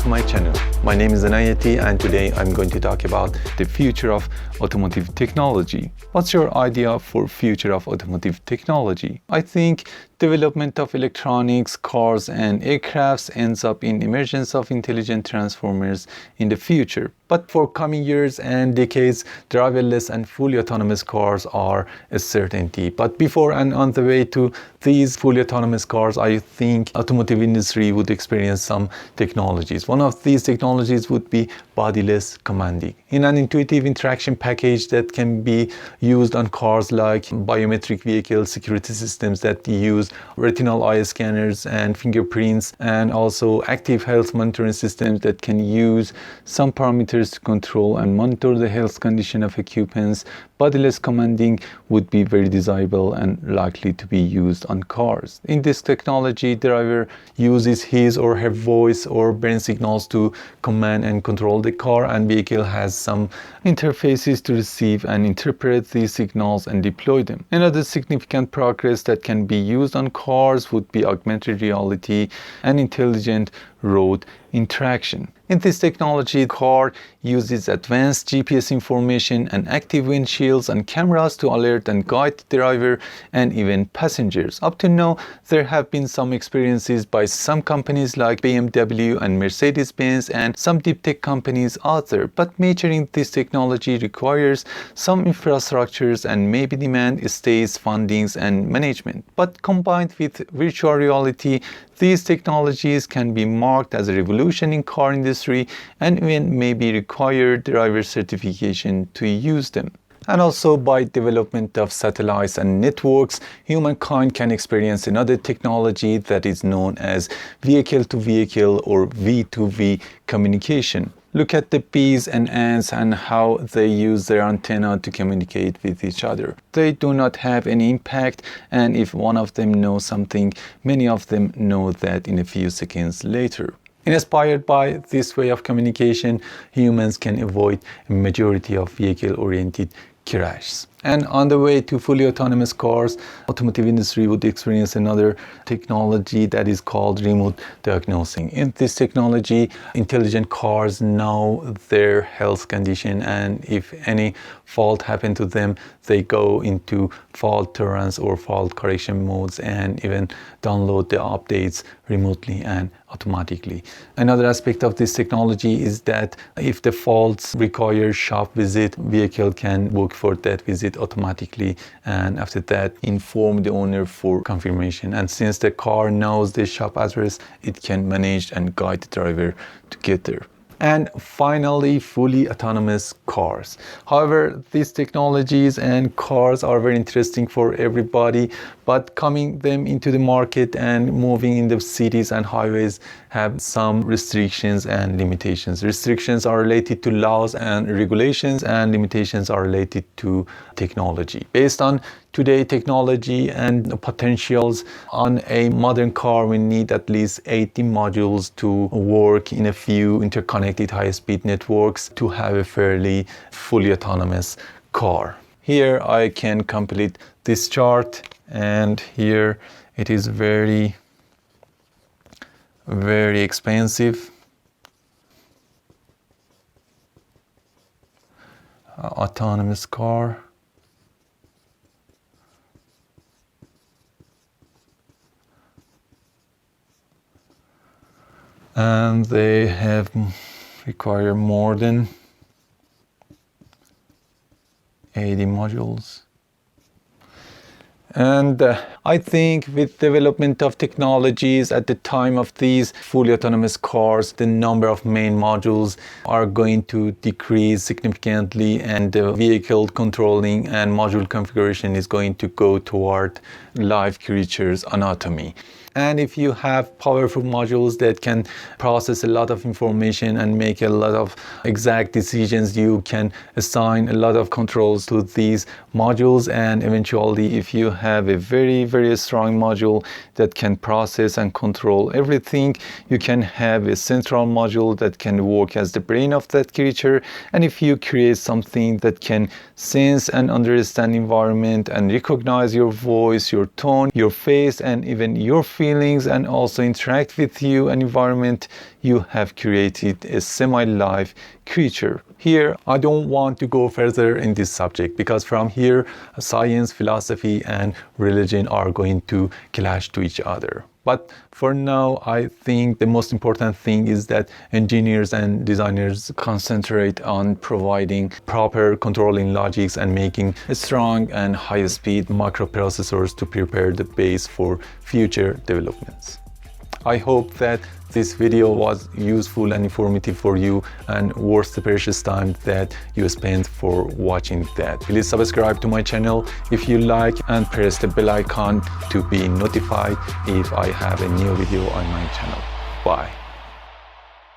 to my channel. My name is Anayati and today I'm going to talk about the future of automotive technology. What's your idea for future of automotive technology? I think development of electronics, cars and aircrafts ends up in emergence of intelligent transformers in the future. But for coming years and decades, driverless and fully autonomous cars are a certainty. But before and on the way to these fully autonomous cars, I think automotive industry would experience some technologies. One of these technologies would be bodiless commanding. In an intuitive interaction package that can be used on cars like biometric vehicle security systems that use retinal eye scanners and fingerprints, and also active health monitoring systems that can use some parameters to control and monitor the health condition of occupants. Bodiless commanding would be very desirable and likely to be used on cars. In this technology, the driver uses his or her voice or brain signals to command and control the car, and vehicle has some interfaces to receive and interpret these signals and deploy them. Another significant progress that can be used on cars would be augmented reality and intelligent road interaction. In this technology, car uses advanced GPS information and active windshields and cameras to alert and guide the driver and even passengers. Up to now, there have been some experiences by some companies like BMW and Mercedes-Benz and some deep tech companies out there. But maturing this technology requires some infrastructures and maybe demand states, fundings and management. But combined with virtual reality, these technologies can be marked as a revolution in car industry and even maybe require driver certification to use them. And also by development of satellites and networks, humankind can experience another technology that is known as vehicle-to-vehicle or V2V communication. Look at the bees and ants and how they use their antenna to communicate with each other. They do not have any impact, and if one of them knows something, many of them know that in a few seconds later. Inspired by this way of communication, humans can avoid a majority of vehicle-oriented crashes. And on the way to fully autonomous cars, automotive industry would experience another technology that is called remote diagnosing. In this technology, intelligent cars know their health condition, and if any fault happened to them, they go into fault tolerance or fault correction modes and even download the updates remotely and automatically. Another aspect of this technology is that if the faults require shop visit, vehicle can book for that visit automatically, and after that inform the owner for confirmation. And since the car knows the shop address, it can manage and guide the driver to get there. And finally, fully autonomous cars. However, these technologies and cars are very interesting for everybody, but coming them into the market and moving in the cities and highways have some restrictions and limitations. Restrictions are related to laws and regulations, and limitations are related to technology. Based on today's technology and potentials, on a modern car we need at least 80 modules to work in a few interconnected high-speed networks to have a fairly fully autonomous car. Here I can complete this chart, and here it is very expensive. Autonomous car. And they require more than 80 modules. And I think with development of technologies at the time of these fully autonomous cars, the number of main modules are going to decrease significantly, and the vehicle controlling and module configuration is going to go toward live creatures anatomy. And if you have powerful modules that can process a lot of information and make a lot of exact decisions, you can assign a lot of controls to these modules. And eventually, if you have a very strong module that can process and control everything, you can have a central module that can work as the brain of that creature. And if you create something that can sense and understand environment and recognize your voice, your tone, your face, and even your feelings, feelings and also interact with you and environment, you have created a semi-live creature. Here, I don't want to go further in this subject because from here, science, philosophy, and religion are going to clash to each other. But for now, I think the most important thing is that engineers and designers concentrate on providing proper controlling logics and making strong and high-speed microprocessors to prepare the base for future developments. I hope that this video was useful and informative for you and worth the precious time that you spent for watching that. Please subscribe to my channel if you like and press the bell icon to be notified if I have a new video on my channel. Bye.